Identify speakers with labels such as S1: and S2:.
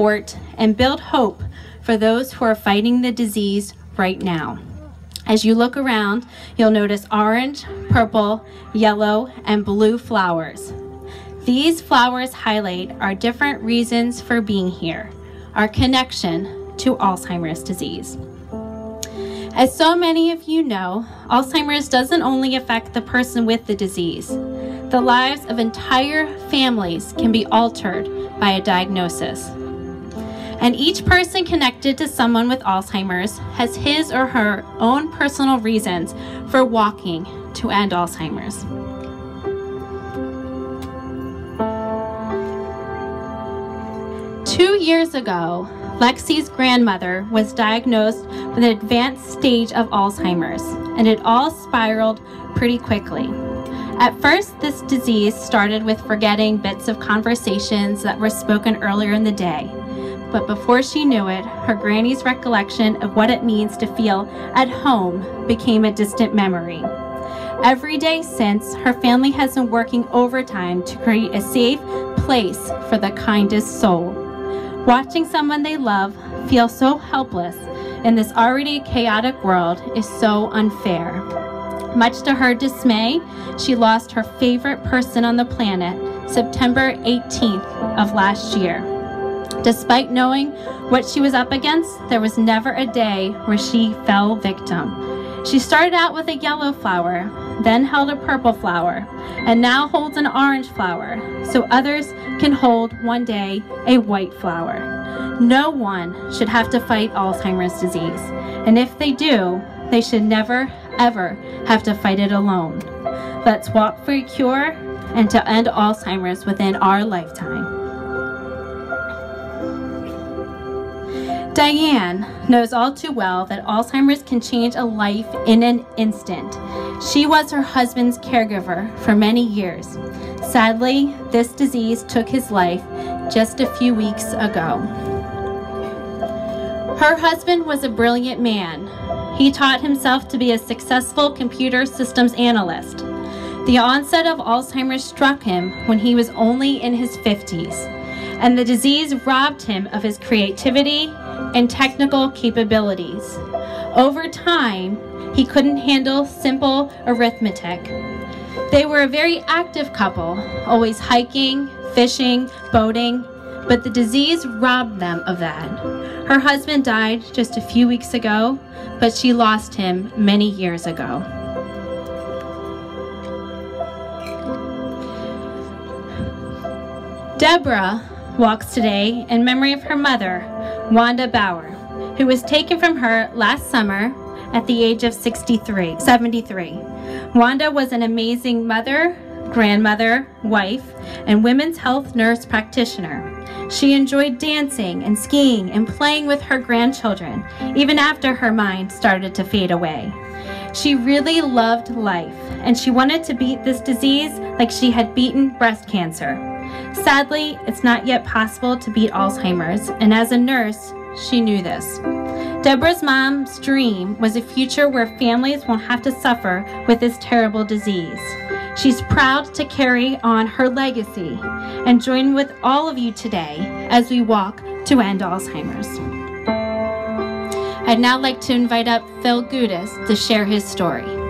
S1: support, and build hope for those who are fighting the disease right now. As you look around, you'll notice orange, purple, yellow, and blue flowers. These flowers highlight our different reasons for being here, our connection to Alzheimer's disease. As so many of you know, Alzheimer's doesn't only affect the person with the disease. The lives of entire families can be altered by a diagnosis. And each person connected to someone with Alzheimer's has his or her own personal reasons for walking to end Alzheimer's. Two years ago, Lexi's grandmother was diagnosed with an advanced stage of Alzheimer's, and it all spiraled pretty quickly. At first, this disease started with forgetting bits of conversations that were spoken earlier in the day. But before she knew it, her granny's recollection of what it means to feel at home became a distant memory. Every day since, her family has been working overtime to create a safe place for the kindest soul. Watching someone they love feel so helpless in this already chaotic world is so unfair. Much to her dismay, she lost her favorite person on the planet September 18th of last year. Despite knowing what she was up against, there was never a day where she fell victim. She started out with a yellow flower, then held a purple flower, and now holds an orange flower, so others can hold one day a white flower. No one should have to fight Alzheimer's disease, and if they do, they should never, ever have to fight it alone. Let's walk for a cure and to end Alzheimer's within our lifetime. Diane knows all too well that Alzheimer's can change a life in an instant. She was her husband's caregiver for many years. Sadly, this disease took his life just a few weeks ago. Her husband was a brilliant man. He taught himself to be a successful computer systems analyst. The onset of Alzheimer's struck him when he was only in his 50s, and the disease robbed him of his creativity and technical capabilities. Over time, he couldn't handle simple arithmetic. They were a very active couple, always hiking, fishing, boating, but the disease robbed them of that. Her husband died just a few weeks ago, but she lost him many years ago. Deborah walks today in memory of her mother, Wanda Bauer, who was taken from her last summer at the age of 73. Wanda was an amazing mother, grandmother, wife, and women's health nurse practitioner. She enjoyed dancing and skiing and playing with her grandchildren, even after her mind started to fade away. She really loved life, and she wanted to beat this disease like she had beaten breast cancer. Sadly, it's not yet possible to beat Alzheimer's, and as a nurse, she knew this. Deborah's mom's dream was a future where families won't have to suffer with this terrible disease. She's proud to carry on her legacy and join with all of you today as we walk to end Alzheimer's. I'd now like to invite up Phil Gudis to share his story.